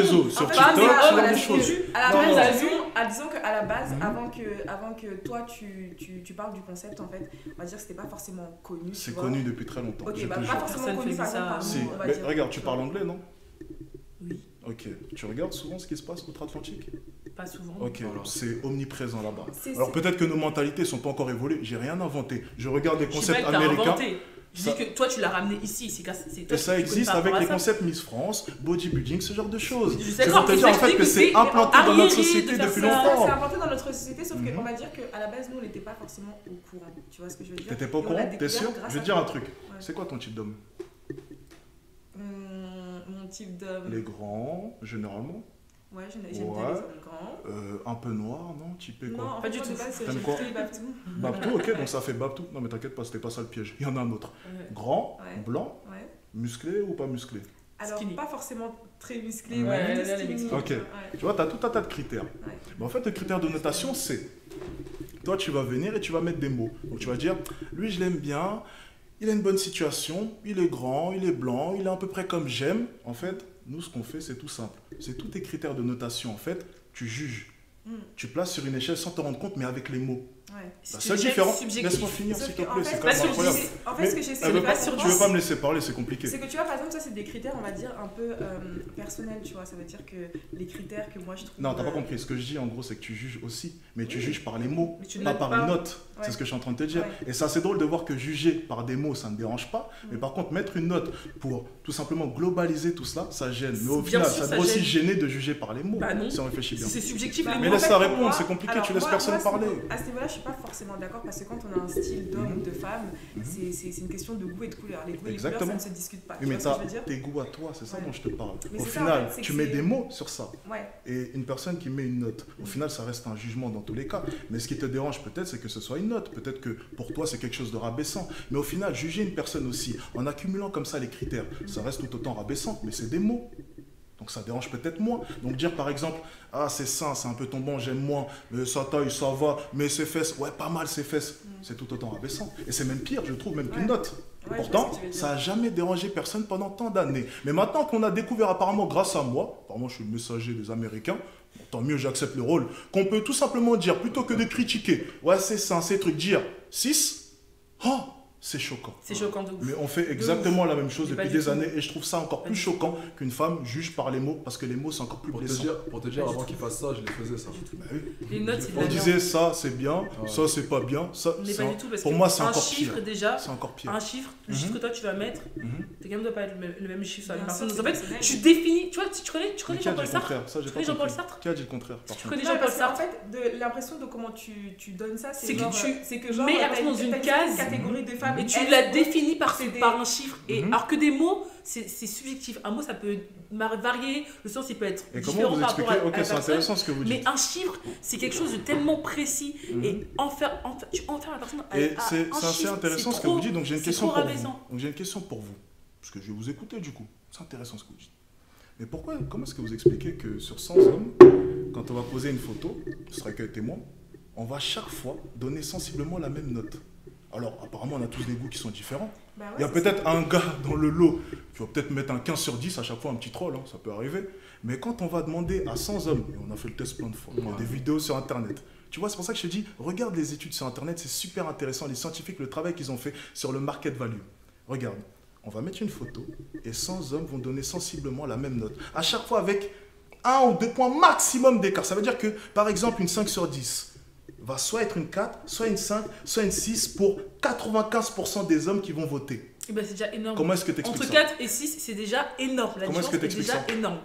[SPEAKER 3] réseaux, sur
[SPEAKER 1] En fait,
[SPEAKER 3] TikTok,
[SPEAKER 1] mais
[SPEAKER 3] sur
[SPEAKER 1] voilà,
[SPEAKER 3] des
[SPEAKER 1] c'est
[SPEAKER 3] choses.
[SPEAKER 1] que, à la
[SPEAKER 3] Non,
[SPEAKER 1] base,
[SPEAKER 3] non.
[SPEAKER 1] disons qu'à la base,
[SPEAKER 3] Mhm.
[SPEAKER 1] avant que toi tu parles du concept, en fait, on va dire que c'était pas forcément connu.
[SPEAKER 3] C'est
[SPEAKER 1] tu vois.
[SPEAKER 3] connu depuis très longtemps.
[SPEAKER 1] Ok,
[SPEAKER 3] je
[SPEAKER 1] bah
[SPEAKER 3] te
[SPEAKER 1] pas
[SPEAKER 3] jure.
[SPEAKER 1] forcément
[SPEAKER 2] Personne
[SPEAKER 1] connu
[SPEAKER 2] faisait
[SPEAKER 1] par
[SPEAKER 2] ça.
[SPEAKER 1] exemple par
[SPEAKER 3] Si.
[SPEAKER 1] nous, on va
[SPEAKER 3] Mais
[SPEAKER 1] dire.
[SPEAKER 3] regarde, tu parles anglais, non?
[SPEAKER 2] Oui.
[SPEAKER 3] Ok. Tu regardes souvent ce qui se passe outre-Atlantique?
[SPEAKER 2] Pas souvent.
[SPEAKER 3] Ok,
[SPEAKER 4] Voilà.
[SPEAKER 3] c'est omniprésent là-bas.
[SPEAKER 1] C'est-
[SPEAKER 3] Alors peut-être que nos mentalités sont pas encore évoluées. J'ai rien inventé. Je regarde des
[SPEAKER 2] Je dis pas
[SPEAKER 3] concepts
[SPEAKER 2] que t'as
[SPEAKER 3] américains.
[SPEAKER 2] inventé. Je
[SPEAKER 3] Ça-
[SPEAKER 2] dis que toi, tu l'as ramené ici. C'est toi
[SPEAKER 3] Et
[SPEAKER 2] qui
[SPEAKER 3] ça
[SPEAKER 2] connais
[SPEAKER 3] existe
[SPEAKER 2] par
[SPEAKER 3] avec
[SPEAKER 2] rapport
[SPEAKER 3] les
[SPEAKER 2] à ça.
[SPEAKER 3] concepts Miss France, bodybuilding, ce genre de choses.
[SPEAKER 2] Je suis
[SPEAKER 3] C'est
[SPEAKER 2] d'accord,
[SPEAKER 3] pour te
[SPEAKER 2] mais
[SPEAKER 3] dire
[SPEAKER 2] ça
[SPEAKER 3] en fait
[SPEAKER 2] explique
[SPEAKER 3] que
[SPEAKER 2] que
[SPEAKER 3] c'est
[SPEAKER 2] c'est
[SPEAKER 3] implanté dans
[SPEAKER 2] arriéré
[SPEAKER 3] notre
[SPEAKER 2] de
[SPEAKER 3] société
[SPEAKER 2] faire
[SPEAKER 3] depuis
[SPEAKER 2] ça.
[SPEAKER 1] Ça,
[SPEAKER 3] longtemps.
[SPEAKER 1] c'est implanté dans notre société, sauf
[SPEAKER 3] Mhm.
[SPEAKER 1] qu'on va dire qu'à la base, nous, on n'était pas forcément au courant. Tu vois ce que je veux dire?
[SPEAKER 3] T'étais pas au
[SPEAKER 1] Et on l'a
[SPEAKER 3] courant?
[SPEAKER 1] découvert
[SPEAKER 3] T'es sûr?
[SPEAKER 1] grâce
[SPEAKER 3] Je vais
[SPEAKER 1] à
[SPEAKER 3] te dire
[SPEAKER 1] toi.
[SPEAKER 3] un truc.
[SPEAKER 1] Ouais.
[SPEAKER 3] C'est quoi ton type d'homme?
[SPEAKER 1] Mon type d'homme.
[SPEAKER 3] Les grands, généralement.
[SPEAKER 1] Ouais, j'aime bien
[SPEAKER 3] Ouais.
[SPEAKER 1] les hommes grands.
[SPEAKER 3] Un peu noir, non? Typé
[SPEAKER 1] Non,
[SPEAKER 3] quoi?
[SPEAKER 1] en
[SPEAKER 2] Pas
[SPEAKER 1] fait,
[SPEAKER 2] du
[SPEAKER 1] moi,
[SPEAKER 2] tout.
[SPEAKER 1] de base,
[SPEAKER 3] T'aimes
[SPEAKER 1] j'aime
[SPEAKER 3] quoi?
[SPEAKER 1] plutôt les Babtou.
[SPEAKER 3] Babtou, ok, donc ça fait Babtou. Non mais t'inquiète pas, c'était pas ça le piège. Il y en a un autre.
[SPEAKER 2] Ouais.
[SPEAKER 3] Grand,
[SPEAKER 1] Ouais.
[SPEAKER 3] blanc,
[SPEAKER 1] Ouais.
[SPEAKER 3] musclé ou pas musclé?
[SPEAKER 1] Alors,
[SPEAKER 2] Skinny.
[SPEAKER 1] pas forcément très musclé,
[SPEAKER 3] Ouais,
[SPEAKER 1] mais plutôt
[SPEAKER 2] là, les
[SPEAKER 1] skinny.
[SPEAKER 2] Mexicains.
[SPEAKER 3] Ok.
[SPEAKER 1] Ouais.
[SPEAKER 3] Tu vois, t'as tout un tas de critères.
[SPEAKER 1] Ouais.
[SPEAKER 3] Mais en fait, le critère de notation, c'est... Toi, tu vas venir et tu vas mettre des mots. Donc tu vas dire, lui, je l'aime bien, il a une bonne situation, il est grand, il est blanc, il est à peu près comme j'aime. En fait, nous, ce qu'on fait, c'est tout simple. C'est tous tes critères de notation. En fait, tu juges.
[SPEAKER 1] Mm.
[SPEAKER 3] Tu places sur une échelle sans te rendre compte, mais avec les mots.
[SPEAKER 1] Ouais.
[SPEAKER 3] La
[SPEAKER 2] C'est
[SPEAKER 3] seule
[SPEAKER 2] déjà
[SPEAKER 3] différence...
[SPEAKER 2] subjectif.
[SPEAKER 3] Laisse-moi finir,
[SPEAKER 1] Sauf
[SPEAKER 3] s'il
[SPEAKER 1] que,
[SPEAKER 3] te
[SPEAKER 1] en
[SPEAKER 3] plaît,
[SPEAKER 1] fait,
[SPEAKER 3] c'est quand
[SPEAKER 2] pas
[SPEAKER 3] même
[SPEAKER 2] subjectif.
[SPEAKER 3] incroyable.
[SPEAKER 1] En fait,
[SPEAKER 3] Mais
[SPEAKER 1] ce que j'essaie
[SPEAKER 3] Elle
[SPEAKER 1] de
[SPEAKER 3] veut
[SPEAKER 1] faire
[SPEAKER 3] pas,
[SPEAKER 1] sur
[SPEAKER 3] tu veux pas me laisser parler, c'est compliqué.
[SPEAKER 1] c'est que tu vois, par exemple, ça, c'est des critères, on va dire, un peu personnels, tu vois. Ça veut dire que les critères que moi, je trouve...
[SPEAKER 3] Non, t'as pas compris. Ce que je dis, en gros, c'est que tu juges aussi, mais tu juges par les mots,
[SPEAKER 2] Mais tu ne
[SPEAKER 3] pas
[SPEAKER 2] notes
[SPEAKER 3] par
[SPEAKER 2] pas.
[SPEAKER 3] une note.
[SPEAKER 1] Ouais.
[SPEAKER 3] C'est ce que je suis en train de te dire.
[SPEAKER 1] Ouais.
[SPEAKER 3] Et c'est assez drôle de voir que juger par des mots, ça ne dérange pas. Mais
[SPEAKER 1] Mm.
[SPEAKER 3] par contre, mettre une note pour tout simplement globaliser tout cela, ça gêne. Mais au
[SPEAKER 2] Bien
[SPEAKER 3] final,
[SPEAKER 2] sûr,
[SPEAKER 3] ça
[SPEAKER 2] ça
[SPEAKER 3] doit aussi
[SPEAKER 2] gêne.
[SPEAKER 3] gêner de juger par les mots.
[SPEAKER 2] Bah non.
[SPEAKER 3] Si on réfléchit bien.
[SPEAKER 2] C'est subjectif,
[SPEAKER 1] Bah,
[SPEAKER 2] les
[SPEAKER 3] Mais
[SPEAKER 2] mots.
[SPEAKER 1] en
[SPEAKER 3] laisse
[SPEAKER 1] fait,
[SPEAKER 3] ça
[SPEAKER 1] pour
[SPEAKER 3] répondre,
[SPEAKER 1] moi-
[SPEAKER 3] c'est compliqué,
[SPEAKER 1] alors,
[SPEAKER 3] tu laisses
[SPEAKER 1] moi,
[SPEAKER 3] personne
[SPEAKER 1] c'est-
[SPEAKER 3] parler.
[SPEAKER 1] À ce niveau-là, je suis pas forcément d'accord parce que quand on a un style d'homme ou de femme,
[SPEAKER 3] Mhm.
[SPEAKER 1] c'est une question de goût et de couleur. Les goûts et les
[SPEAKER 3] Exactement.
[SPEAKER 1] couleurs, ça ne se discute pas.
[SPEAKER 3] Oui,
[SPEAKER 1] Tu
[SPEAKER 3] mais
[SPEAKER 1] vois ce que
[SPEAKER 3] t'as
[SPEAKER 1] je veux dire?
[SPEAKER 3] tes goûts à toi, c'est ça
[SPEAKER 1] Ouais.
[SPEAKER 3] dont je te parle.
[SPEAKER 1] Mais
[SPEAKER 3] Au
[SPEAKER 1] c'est ça,
[SPEAKER 3] final,
[SPEAKER 1] en fait, c'est
[SPEAKER 3] tu
[SPEAKER 1] que
[SPEAKER 3] mets
[SPEAKER 1] c'est-
[SPEAKER 3] des mots sur ça.
[SPEAKER 1] Ouais.
[SPEAKER 3] Et une personne qui met une note, au final, ça reste un jugement dans tous les cas. Mais ce qui te dérange peut-être, c'est que ce soit une note. Peut-être que pour toi, c'est quelque chose de rabaissant. Mais au final, juger une personne aussi, en accumulant comme ça les critères, ça reste tout autant rabaissant. Mais c'est des mots. Donc ça dérange peut-être moins. Donc dire par exemple, ah c'est ça, c'est un peu tombant, j'aime moins, mais sa taille, ça va, mais ses fesses, ouais pas mal ses fesses, c'est tout autant rabaissant. Et c'est même pire, je trouve, même qu'une
[SPEAKER 1] Ouais.
[SPEAKER 3] note.
[SPEAKER 1] Ouais, je vois
[SPEAKER 3] Pourtant,
[SPEAKER 1] ce que tu veux dire.
[SPEAKER 3] ça n'a jamais dérangé personne pendant tant d'années. Mais maintenant qu'on a découvert apparemment grâce à moi, apparemment je suis le messager des Américains, bon, tant mieux j'accepte le rôle, qu'on peut tout simplement dire, plutôt que de critiquer, ouais c'est ça, ces trucs, dire 6, oh, c'est choquant.
[SPEAKER 2] C'est choquant de ouf.
[SPEAKER 3] Mais on fait exactement la même chose
[SPEAKER 2] Mais pas
[SPEAKER 3] depuis
[SPEAKER 2] du
[SPEAKER 3] des
[SPEAKER 2] tout.
[SPEAKER 3] années et je trouve ça encore
[SPEAKER 2] Pas
[SPEAKER 3] plus
[SPEAKER 2] du
[SPEAKER 3] choquant qu'une femme juge par les mots parce que les mots c'est encore plus
[SPEAKER 4] Pour te
[SPEAKER 3] blessant.
[SPEAKER 4] dire,
[SPEAKER 2] Pas du
[SPEAKER 4] avant
[SPEAKER 2] tout.
[SPEAKER 4] qu'il fasse ça, je les faisais ça.
[SPEAKER 2] Pas du tout.
[SPEAKER 3] Bah oui.
[SPEAKER 2] Les notes, c'est de
[SPEAKER 3] On
[SPEAKER 2] la
[SPEAKER 3] disait
[SPEAKER 2] merde.
[SPEAKER 3] ça c'est bien,
[SPEAKER 4] Ouais.
[SPEAKER 3] ça c'est pas bien, ça
[SPEAKER 2] Mais
[SPEAKER 3] c'est
[SPEAKER 2] pas du tout, parce
[SPEAKER 3] pour
[SPEAKER 2] que
[SPEAKER 3] moi c'est
[SPEAKER 2] un
[SPEAKER 3] encore
[SPEAKER 2] chiffre
[SPEAKER 3] pire.
[SPEAKER 2] déjà,
[SPEAKER 3] C'est encore pire.
[SPEAKER 2] un chiffre, le
[SPEAKER 3] Mhm.
[SPEAKER 2] chiffre que toi tu vas mettre,
[SPEAKER 3] Mhm.
[SPEAKER 2] t'es quand même doit pas être le même chiffre sur la
[SPEAKER 1] Bien
[SPEAKER 2] même
[SPEAKER 1] sûr,
[SPEAKER 2] personne.
[SPEAKER 1] c'est
[SPEAKER 2] En fait,
[SPEAKER 1] personnel.
[SPEAKER 2] tu définis, tu vois, tu connais
[SPEAKER 3] Mais qui a dit
[SPEAKER 2] Jean-Paul
[SPEAKER 3] le
[SPEAKER 2] Sartre.
[SPEAKER 3] contraire? Ça j'ai
[SPEAKER 2] Tu
[SPEAKER 3] pas
[SPEAKER 2] connais Jean-Paul
[SPEAKER 3] compris.
[SPEAKER 2] Sartre
[SPEAKER 3] Qui a dit le contraire par
[SPEAKER 2] Tu
[SPEAKER 3] contre
[SPEAKER 2] connais
[SPEAKER 1] Non,
[SPEAKER 2] Jean-Paul
[SPEAKER 1] parce qu'en
[SPEAKER 2] Sartre.
[SPEAKER 1] fait, l'impression de comment tu donnes ça,
[SPEAKER 2] C'est que
[SPEAKER 1] genre,
[SPEAKER 2] tu
[SPEAKER 1] c'est que genre,
[SPEAKER 2] mets la
[SPEAKER 1] t'as
[SPEAKER 2] personne dans une
[SPEAKER 1] t'as
[SPEAKER 2] case
[SPEAKER 1] catégorie de femmes
[SPEAKER 2] et tu
[SPEAKER 1] elles,
[SPEAKER 2] la
[SPEAKER 1] c'est
[SPEAKER 2] définis
[SPEAKER 1] c'est des-
[SPEAKER 2] par un chiffre. Et
[SPEAKER 3] Mhm.
[SPEAKER 2] alors que des mots, c'est subjectif. Un mot, ça peut varier, le sens il peut être
[SPEAKER 3] Et
[SPEAKER 2] différent
[SPEAKER 3] comment vous
[SPEAKER 2] par rapport
[SPEAKER 3] expliquez?
[SPEAKER 2] à
[SPEAKER 3] Ok
[SPEAKER 2] la
[SPEAKER 3] c'est
[SPEAKER 2] personne.
[SPEAKER 3] intéressant ce que vous
[SPEAKER 2] Mais
[SPEAKER 3] dites.
[SPEAKER 2] un chiffre, c'est quelque chose de tellement précis
[SPEAKER 3] Mhm.
[SPEAKER 2] et tu enfermes la personne à
[SPEAKER 3] Et
[SPEAKER 2] à
[SPEAKER 3] c'est
[SPEAKER 2] un
[SPEAKER 3] assez
[SPEAKER 2] chiffre,
[SPEAKER 3] intéressant
[SPEAKER 2] c'est
[SPEAKER 3] ce que vous
[SPEAKER 2] trop-
[SPEAKER 3] dites, donc j'ai une
[SPEAKER 2] c'est
[SPEAKER 3] question
[SPEAKER 2] trop
[SPEAKER 3] pour vous.
[SPEAKER 2] rabaissant.
[SPEAKER 3] Donc j'ai une question pour vous, parce que je vais vous écouter du coup. C'est intéressant ce que vous dites. Mais pourquoi, comment est-ce que vous expliquez que sur 100 hommes, quand on va poser une photo, ce sera que témoin, on va chaque fois donner sensiblement la même note? Alors apparemment on a tous des goûts qui sont différents.
[SPEAKER 1] Bah ouais,
[SPEAKER 3] Il y a
[SPEAKER 1] c'est
[SPEAKER 3] peut-être un gars dans le lot qui va peut-être mettre un 15 sur 10 à chaque fois, un petit troll, hein, ça peut arriver. Mais quand on va demander à 100 hommes, et on a fait le test plein de fois, il y a
[SPEAKER 4] Ouais.
[SPEAKER 3] des vidéos sur Internet. Tu vois, c'est pour ça que je te dis, regarde les études sur Internet, c'est super intéressant, les scientifiques, le travail qu'ils ont fait sur le market value. Regarde, on va mettre une photo et 100 hommes vont donner sensiblement la même note. À chaque fois avec 1 ou 2 points maximum d'écart. Ça veut dire que, par exemple, une 5 sur 10 va soit être une 4, soit une 5, soit une 6 pour 95% des hommes qui vont voter.
[SPEAKER 2] Et ben c'est déjà énorme.
[SPEAKER 3] Comment est-ce que tu expliques
[SPEAKER 2] Entre
[SPEAKER 3] ça?
[SPEAKER 2] 4 et 6, c'est déjà énorme. La
[SPEAKER 3] Comment est-ce
[SPEAKER 2] différence
[SPEAKER 3] que
[SPEAKER 2] est
[SPEAKER 3] t'expliques
[SPEAKER 2] déjà
[SPEAKER 3] ça?
[SPEAKER 2] énorme.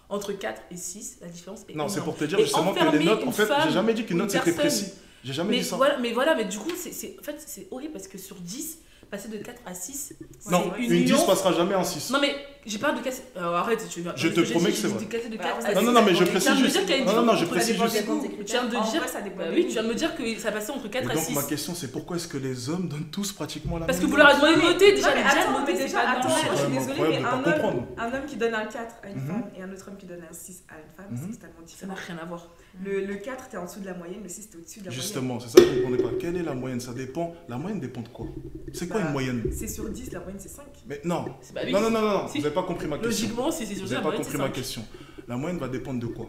[SPEAKER 2] Entre 4 et 6, la différence est
[SPEAKER 3] Non,
[SPEAKER 2] énorme.
[SPEAKER 3] c'est pour te dire
[SPEAKER 2] Et
[SPEAKER 3] justement que
[SPEAKER 2] enfermer
[SPEAKER 3] les notes, en
[SPEAKER 2] une
[SPEAKER 3] fait,
[SPEAKER 2] femme
[SPEAKER 3] j'ai jamais dit qu'une
[SPEAKER 2] ou
[SPEAKER 3] note
[SPEAKER 2] une
[SPEAKER 3] c'était
[SPEAKER 2] personne-
[SPEAKER 3] précis. J'ai jamais
[SPEAKER 2] Mais
[SPEAKER 3] dit ça.
[SPEAKER 2] voilà, mais du coup, en fait, c'est horrible parce que sur 10, passer de 4 à 6,
[SPEAKER 3] Non,
[SPEAKER 2] c'est
[SPEAKER 3] une
[SPEAKER 2] union.
[SPEAKER 3] 10 passera jamais en 6.
[SPEAKER 2] Non, mais j'ai pas de casser. Arrête, tu viens.
[SPEAKER 3] Je te promets que c'est vrai.
[SPEAKER 2] De casser de
[SPEAKER 1] Bah,
[SPEAKER 2] 4
[SPEAKER 1] on
[SPEAKER 2] à
[SPEAKER 1] a-
[SPEAKER 2] 6.
[SPEAKER 3] Non, mais je
[SPEAKER 1] Tu
[SPEAKER 3] précise
[SPEAKER 2] viens de me
[SPEAKER 3] juste.
[SPEAKER 2] dire qu'il y a une
[SPEAKER 3] Non, non,
[SPEAKER 2] différence
[SPEAKER 3] je
[SPEAKER 2] entre
[SPEAKER 3] précise
[SPEAKER 2] les
[SPEAKER 3] juste.
[SPEAKER 2] dépenses. Tu viens de
[SPEAKER 1] En
[SPEAKER 2] dire.
[SPEAKER 1] vrai, ça dépend
[SPEAKER 2] Bah
[SPEAKER 1] des
[SPEAKER 2] oui,
[SPEAKER 1] goûts.
[SPEAKER 2] tu viens de me dire que ça passait entre 4
[SPEAKER 3] Et
[SPEAKER 2] à
[SPEAKER 3] donc
[SPEAKER 2] 6.
[SPEAKER 3] ma question c'est pourquoi est-ce que les hommes donnent tous pratiquement la
[SPEAKER 2] Parce que
[SPEAKER 3] même
[SPEAKER 2] vous
[SPEAKER 3] note?
[SPEAKER 2] leur avez demandé de noter. Déjà,
[SPEAKER 1] Non, mais
[SPEAKER 2] déjà,
[SPEAKER 1] attends,
[SPEAKER 2] noter,
[SPEAKER 1] mais
[SPEAKER 2] c'est
[SPEAKER 1] déjà,
[SPEAKER 2] pas
[SPEAKER 1] attends,
[SPEAKER 2] normal.
[SPEAKER 1] moi je suis
[SPEAKER 3] C'est
[SPEAKER 1] désolée,
[SPEAKER 3] incroyable
[SPEAKER 1] mais
[SPEAKER 3] de pas comprendre.
[SPEAKER 1] un homme qui donne un 4 à une
[SPEAKER 3] Mhm.
[SPEAKER 1] femme et un autre homme qui donne un 6 à une femme,
[SPEAKER 3] Mhm.
[SPEAKER 1] c'est totalement
[SPEAKER 2] Ça n'a
[SPEAKER 1] différent.
[SPEAKER 2] rien à voir.
[SPEAKER 1] Le 4, t'es en dessous de la moyenne, le 6, t'es au-dessus de la
[SPEAKER 3] Justement, c'est ça que vous ne comprenez pas. Quelle est la moyenne? Ça dépend. La moyenne dépend de quoi? C'est quoi
[SPEAKER 1] Bah,
[SPEAKER 3] une moyenne?
[SPEAKER 1] moyenne. C'est sur 10, la moyenne c'est 5.
[SPEAKER 3] Mais non.
[SPEAKER 2] C'est pas oui.
[SPEAKER 3] Non,
[SPEAKER 2] Si.
[SPEAKER 3] vous n'avez pas compris ma question.
[SPEAKER 2] Logiquement, si c'est sur
[SPEAKER 3] Vous
[SPEAKER 2] ça,
[SPEAKER 3] n'avez
[SPEAKER 2] la
[SPEAKER 3] pas
[SPEAKER 2] moyenne,
[SPEAKER 3] compris
[SPEAKER 2] c'est
[SPEAKER 3] ma
[SPEAKER 2] 5.
[SPEAKER 3] question. La moyenne va dépendre de quoi?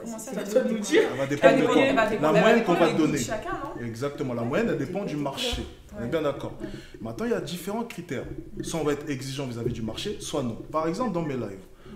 [SPEAKER 1] Comment ça,
[SPEAKER 2] C'est
[SPEAKER 1] va
[SPEAKER 2] à toi de nous
[SPEAKER 1] dépendre
[SPEAKER 2] dire.
[SPEAKER 3] Elle va
[SPEAKER 1] Elle
[SPEAKER 3] dépendre de
[SPEAKER 1] dépend-
[SPEAKER 3] quoi?
[SPEAKER 1] elle va dépendre-
[SPEAKER 3] La
[SPEAKER 1] elle va
[SPEAKER 3] moyenne qu'on
[SPEAKER 1] dépendre
[SPEAKER 3] va
[SPEAKER 1] des
[SPEAKER 3] te
[SPEAKER 1] goûts de
[SPEAKER 3] donner.
[SPEAKER 1] chacun, non?
[SPEAKER 3] Exactement. La moyenne, elle dépend du marché. On est
[SPEAKER 1] Ouais.
[SPEAKER 3] bien d'accord.
[SPEAKER 1] Ouais.
[SPEAKER 3] Maintenant, il y a différents critères. Soit on va être exigeant vis-à-vis du marché, soit non. Par exemple, dans mes lives,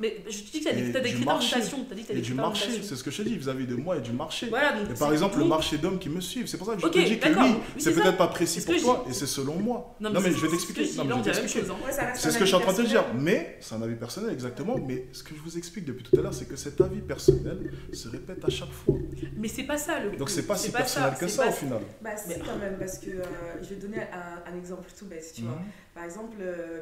[SPEAKER 2] Mais je te dis que t'as
[SPEAKER 3] Et
[SPEAKER 2] des
[SPEAKER 3] du
[SPEAKER 2] critères de
[SPEAKER 3] marché.
[SPEAKER 2] mutation. T'as dit que t'as
[SPEAKER 3] Et
[SPEAKER 2] des
[SPEAKER 3] du
[SPEAKER 2] critères de
[SPEAKER 3] marché,
[SPEAKER 2] mutation.
[SPEAKER 3] c'est ce que je te dis, vis-à-vis de moi et du marché.
[SPEAKER 2] Voilà, donc
[SPEAKER 3] Et par
[SPEAKER 2] c'est-
[SPEAKER 3] exemple, le
[SPEAKER 2] oui.
[SPEAKER 3] marché d'hommes qui me suivent, c'est pour ça que je
[SPEAKER 2] Ok,
[SPEAKER 3] te dis que
[SPEAKER 2] d'accord.
[SPEAKER 3] oui,
[SPEAKER 2] Oui,
[SPEAKER 3] c'est
[SPEAKER 2] c'est
[SPEAKER 3] peut-être
[SPEAKER 2] ça.
[SPEAKER 3] pas précis
[SPEAKER 2] C'est ce
[SPEAKER 3] pour
[SPEAKER 2] que je
[SPEAKER 3] toi,
[SPEAKER 2] dis.
[SPEAKER 3] et c'est selon moi.
[SPEAKER 2] Non,
[SPEAKER 3] Non, mais je vais
[SPEAKER 2] c'est ce que
[SPEAKER 3] t'expliquer.
[SPEAKER 2] je dis.
[SPEAKER 3] Non, mais
[SPEAKER 2] Là, on
[SPEAKER 3] je vais
[SPEAKER 2] dit la même
[SPEAKER 3] t'expliquer.
[SPEAKER 2] chose. hein.
[SPEAKER 1] Ouais, ça reste
[SPEAKER 3] C'est
[SPEAKER 1] un
[SPEAKER 3] ce que je suis en
[SPEAKER 1] avis
[SPEAKER 3] train de te dire,
[SPEAKER 1] personnel.
[SPEAKER 3] mais c'est un avis personnel exactement, mais ce que je vous explique depuis tout à l'heure, c'est que cet avis personnel se répète à chaque fois.
[SPEAKER 2] Mais c'est pas ça le.
[SPEAKER 3] Donc c'est pas si
[SPEAKER 2] ça,
[SPEAKER 3] personnel que
[SPEAKER 2] c'est
[SPEAKER 3] ça
[SPEAKER 2] pas
[SPEAKER 3] au final.
[SPEAKER 1] Bah si quand même, parce que je vais te donner un exemple tout bête, tu vois.
[SPEAKER 3] Mhm.
[SPEAKER 1] Par exemple,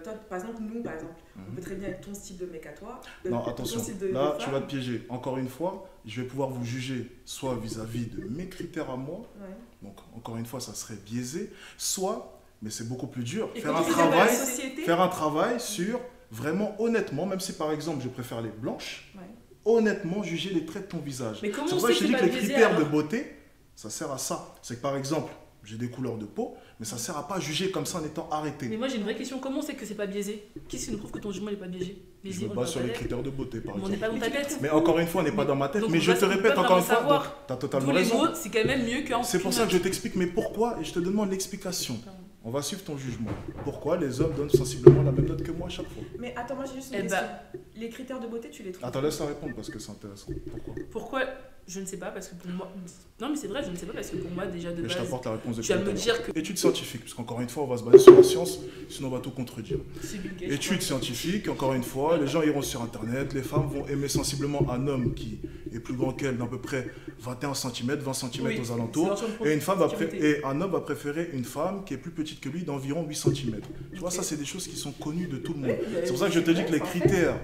[SPEAKER 1] toi, par exemple, nous, par exemple, on peut très bien être ton style de mec à toi.
[SPEAKER 3] Non,
[SPEAKER 1] ton
[SPEAKER 3] attention,
[SPEAKER 1] style de
[SPEAKER 3] là tu
[SPEAKER 1] femme.
[SPEAKER 3] vas te piéger. Encore une fois, je vais pouvoir vous juger soit vis-à-vis de mes critères à moi,
[SPEAKER 1] Ouais.
[SPEAKER 3] donc encore une fois ça serait biaisé, soit, mais c'est beaucoup plus dur,
[SPEAKER 2] Et
[SPEAKER 3] faire
[SPEAKER 2] quand
[SPEAKER 3] un
[SPEAKER 2] tu dis
[SPEAKER 3] travail,
[SPEAKER 1] la société.
[SPEAKER 3] faire un travail sur vraiment honnêtement, même si par exemple je préfère les blanches,
[SPEAKER 1] Ouais.
[SPEAKER 3] honnêtement juger les traits de ton visage.
[SPEAKER 2] Mais comment
[SPEAKER 3] C'est
[SPEAKER 2] on
[SPEAKER 3] pour ça
[SPEAKER 2] sait
[SPEAKER 3] que je
[SPEAKER 2] que
[SPEAKER 3] te
[SPEAKER 2] c'est
[SPEAKER 3] dis
[SPEAKER 2] pas
[SPEAKER 3] que les
[SPEAKER 2] biaisé
[SPEAKER 3] critères de
[SPEAKER 2] alors
[SPEAKER 3] beauté, ça sert à ça. C'est que par exemple, j'ai des couleurs de peau, mais ça sert à pas juger comme ça en étant arrêté.
[SPEAKER 2] Mais moi j'ai une vraie question. Comment on sait que c'est pas biaisé? Qu'est-ce qui nous prouve que ton jugement n'est pas biaisé?
[SPEAKER 3] Je
[SPEAKER 2] Biaisé,
[SPEAKER 3] me
[SPEAKER 2] on
[SPEAKER 3] base
[SPEAKER 2] est
[SPEAKER 3] sur
[SPEAKER 2] dans
[SPEAKER 3] les
[SPEAKER 2] ta tête.
[SPEAKER 3] critères de beauté par
[SPEAKER 2] Mais on n'est
[SPEAKER 3] exemple.
[SPEAKER 2] pas dans ta tête.
[SPEAKER 3] Mais encore une fois, on n'est pas dans ma tête.
[SPEAKER 2] Donc,
[SPEAKER 3] Mais
[SPEAKER 2] on
[SPEAKER 3] je
[SPEAKER 2] va-
[SPEAKER 3] te
[SPEAKER 2] on peut
[SPEAKER 3] répète
[SPEAKER 2] pas
[SPEAKER 3] encore une
[SPEAKER 2] vraiment
[SPEAKER 3] fois,
[SPEAKER 2] savoir.
[SPEAKER 3] tu as
[SPEAKER 2] Tous
[SPEAKER 3] totalement
[SPEAKER 2] les
[SPEAKER 3] raison.
[SPEAKER 2] mots, c'est quand même mieux qu'en.
[SPEAKER 3] C'est pour ça que je t'explique, mais pourquoi, et je te demande l'explication. On va suivre ton jugement. Pourquoi les hommes donnent sensiblement la même note que moi à chaque fois?
[SPEAKER 1] Mais attends, moi j'ai juste
[SPEAKER 2] Eh
[SPEAKER 1] une
[SPEAKER 2] bah.
[SPEAKER 1] question. Les critères de beauté, tu les trouves?
[SPEAKER 3] Attends, laisse-la répondre parce que c'est intéressant. Pourquoi?
[SPEAKER 2] Pourquoi? Je ne sais pas parce que pour moi. Non mais c'est vrai, je ne sais pas parce que pour moi déjà de
[SPEAKER 3] Mais je
[SPEAKER 2] base.
[SPEAKER 3] t'apporte la réponse de
[SPEAKER 2] Tu vas me dire que
[SPEAKER 3] Études scientifiques, parce qu'encore une fois, on va se baser sur la science, sinon on va tout contredire.
[SPEAKER 2] c'est Bill Gates,
[SPEAKER 3] Études scientifiques, encore une fois, les gens iront sur Internet, les femmes vont aimer sensiblement un homme qui est plus grand qu'elle d'à peu près 21 cm, 20 cm
[SPEAKER 2] Oui,
[SPEAKER 3] aux alentours,
[SPEAKER 2] c'est leur
[SPEAKER 3] et, une femme va
[SPEAKER 2] sécurité.
[SPEAKER 3] et un homme va préférer une femme qui est plus petite que lui d'environ 8 cm. Tu vois,
[SPEAKER 2] Ok.
[SPEAKER 3] ça c'est des choses qui sont connues de tout le monde.
[SPEAKER 2] Oui,
[SPEAKER 3] C'est pour ça que je te dis que les
[SPEAKER 1] en fait.
[SPEAKER 3] critères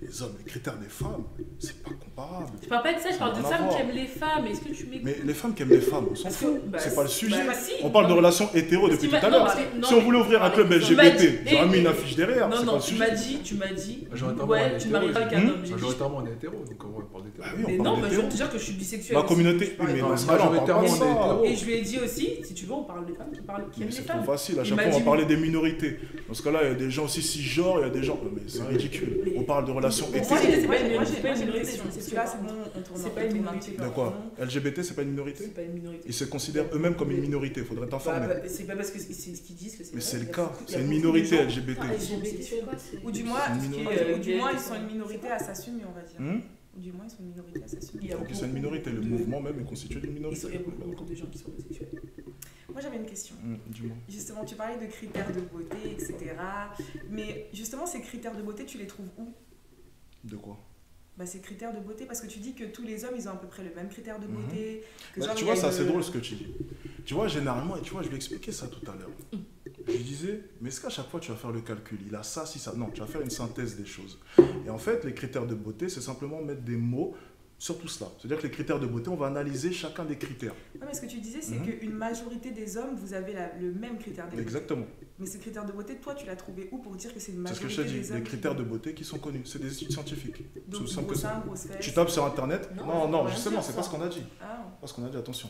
[SPEAKER 3] des hommes, les critères des femmes, c'est pas comparable.
[SPEAKER 2] Je parle pas de ça, je parle de
[SPEAKER 3] Ça n'a rien à
[SPEAKER 2] femmes qui
[SPEAKER 3] voir.
[SPEAKER 2] aiment les femmes. Est-ce que tu m'écoutes?
[SPEAKER 3] Mais les femmes qui aiment les femmes, on s'en
[SPEAKER 2] Parce que-
[SPEAKER 3] fout,
[SPEAKER 2] bah,
[SPEAKER 3] c'est pas le sujet.
[SPEAKER 2] bah, si.
[SPEAKER 3] On parle de
[SPEAKER 2] Non,
[SPEAKER 3] relations hétéro
[SPEAKER 2] Parce
[SPEAKER 3] depuis
[SPEAKER 2] qu'il
[SPEAKER 3] tout à
[SPEAKER 2] m'a-
[SPEAKER 3] l'heure.
[SPEAKER 2] non,
[SPEAKER 3] Si
[SPEAKER 2] mais-
[SPEAKER 3] on voulait ouvrir un club
[SPEAKER 2] Tu m'as
[SPEAKER 3] LGBT,
[SPEAKER 2] dit-
[SPEAKER 3] j'aurais mis une
[SPEAKER 2] eh,
[SPEAKER 3] affiche derrière,
[SPEAKER 2] Non,
[SPEAKER 3] c'est pas
[SPEAKER 2] non,
[SPEAKER 3] le
[SPEAKER 2] tu
[SPEAKER 3] sujet.
[SPEAKER 2] m'as dit,
[SPEAKER 4] Majoritairement, on
[SPEAKER 2] ouais,
[SPEAKER 4] est
[SPEAKER 2] tu ne marieras pas avec
[SPEAKER 3] hétéro.
[SPEAKER 2] un homme. J'ai dit-
[SPEAKER 4] Majoritairement, on est hétéro, donc on va parler d'hétéro.
[SPEAKER 3] Bah oui, on
[SPEAKER 2] Mais
[SPEAKER 3] parle
[SPEAKER 2] non, bah, je
[SPEAKER 3] d'hétéro.
[SPEAKER 2] vais te dire que je suis bisexuelle.
[SPEAKER 3] Ma
[SPEAKER 2] aussi.
[SPEAKER 3] communauté,
[SPEAKER 2] Je parle
[SPEAKER 3] oui, mais
[SPEAKER 2] pas.
[SPEAKER 3] dans ce cas-là, on parle pas
[SPEAKER 4] Majoritairement,
[SPEAKER 3] de
[SPEAKER 4] on est
[SPEAKER 3] ça.
[SPEAKER 4] hétéro.
[SPEAKER 2] Et je lui ai dit aussi, si tu veux, on parle des femmes qui
[SPEAKER 3] Mais
[SPEAKER 2] aiment
[SPEAKER 3] c'est
[SPEAKER 2] les
[SPEAKER 3] trop
[SPEAKER 2] femmes.
[SPEAKER 3] facile, à
[SPEAKER 2] Il
[SPEAKER 3] chaque
[SPEAKER 2] m'a
[SPEAKER 3] fois on va
[SPEAKER 2] dit
[SPEAKER 3] parler des minorités. Dans ce cas-là, il y a des gens aussi cisgenres, il y a des gens. Mais c'est ridicule. On parle de relations
[SPEAKER 2] Pour
[SPEAKER 3] hétéro.
[SPEAKER 2] moi, c'est pas
[SPEAKER 1] Moi,
[SPEAKER 2] une
[SPEAKER 1] j'ai
[SPEAKER 2] minorité, c'est pas une
[SPEAKER 1] une
[SPEAKER 2] minorité.
[SPEAKER 1] question.
[SPEAKER 2] c'est
[SPEAKER 1] Parce que là, c'est bon, on tourne
[SPEAKER 2] C'est
[SPEAKER 1] un
[SPEAKER 2] pas
[SPEAKER 1] peu,
[SPEAKER 2] une
[SPEAKER 1] tourne un petit peu
[SPEAKER 3] De
[SPEAKER 1] en
[SPEAKER 3] quoi
[SPEAKER 1] rond.
[SPEAKER 3] LGBT, c'est pas une minorité?
[SPEAKER 2] C'est pas une minorité.
[SPEAKER 3] Ils se considèrent eux-mêmes comme une minorité, il faudrait
[SPEAKER 2] Bah,
[SPEAKER 3] t'informer.
[SPEAKER 2] c'est pas parce que c'est ce qu'ils disent que c'est
[SPEAKER 3] Mais
[SPEAKER 2] vrai.
[SPEAKER 3] c'est le
[SPEAKER 2] Il y a
[SPEAKER 3] cas,
[SPEAKER 2] beaucoup- il y
[SPEAKER 3] c'est
[SPEAKER 2] a
[SPEAKER 3] une
[SPEAKER 2] beaucoup de
[SPEAKER 3] minorité
[SPEAKER 2] gens-
[SPEAKER 3] LGBT.
[SPEAKER 2] Ah, ils sont
[SPEAKER 5] LGBT,
[SPEAKER 2] bisexuels.
[SPEAKER 5] c'est quoi?
[SPEAKER 1] Ou du
[SPEAKER 3] C'est
[SPEAKER 1] moins,
[SPEAKER 3] une minorité.
[SPEAKER 1] ou du moins,
[SPEAKER 2] gay,
[SPEAKER 1] ils sont une minorité à s'assumer, on va dire.
[SPEAKER 3] Hmm?
[SPEAKER 1] Ou du moins, ils sont une minorité à s'assumer.
[SPEAKER 2] Il y a
[SPEAKER 3] Donc c'est une minorité, le
[SPEAKER 2] beaucoup
[SPEAKER 3] mouvement même est constitué d'une
[SPEAKER 2] Ils
[SPEAKER 3] minorité.
[SPEAKER 2] sont- Il y a beaucoup de gens qui sont homosexuels.
[SPEAKER 1] Moi, j'avais une question.
[SPEAKER 3] Dis-moi.
[SPEAKER 1] Justement, tu parlais de critères de beauté, etc. Mais justement, ces critères de beauté, tu les trouves où?
[SPEAKER 3] De quoi?
[SPEAKER 1] Bah, ces critères de beauté, parce que tu dis que tous les hommes, ils ont à peu près le même critère de
[SPEAKER 3] Mhm.
[SPEAKER 1] beauté. Que
[SPEAKER 3] Bah,
[SPEAKER 1] genre,
[SPEAKER 3] tu
[SPEAKER 1] il y
[SPEAKER 3] vois,
[SPEAKER 1] a
[SPEAKER 3] c'est
[SPEAKER 1] une-
[SPEAKER 3] assez drôle ce que tu dis. Tu vois, généralement, et tu vois, je lui ai expliqué ça tout à l'heure. Je lui disais, mais est-ce qu'à chaque fois tu vas faire le calcul? Il a ça, si ça. Non, tu vas faire une synthèse des choses. Et en fait, les critères de beauté, c'est simplement mettre des mots sur tout cela. C'est-à-dire que les critères de beauté, on va analyser chacun des critères.
[SPEAKER 1] Non, mais ce que tu disais, c'est
[SPEAKER 3] Mhm.
[SPEAKER 1] qu'une majorité des hommes, vous avez le même critère de beauté.
[SPEAKER 3] Exactement.
[SPEAKER 1] Mais ces critères de beauté, toi, tu l'as trouvé où pour dire que c'est une
[SPEAKER 3] C'est ce que
[SPEAKER 1] majorité
[SPEAKER 3] je t'ai dit.
[SPEAKER 1] des hommes
[SPEAKER 3] Les critères de beauté qui sont connus. C'est des études scientifiques.
[SPEAKER 1] Donc,
[SPEAKER 3] C'est simple
[SPEAKER 1] gros
[SPEAKER 3] que ça.
[SPEAKER 1] seins, grosses fesses.
[SPEAKER 3] Tu tapes sur Internet.
[SPEAKER 5] Non,
[SPEAKER 3] Non,
[SPEAKER 1] rien
[SPEAKER 3] justement,
[SPEAKER 1] dire,
[SPEAKER 3] c'est
[SPEAKER 1] ça.
[SPEAKER 3] pas ce qu'on a dit.
[SPEAKER 1] Ah,
[SPEAKER 3] Pas ce qu'on a dit, attention.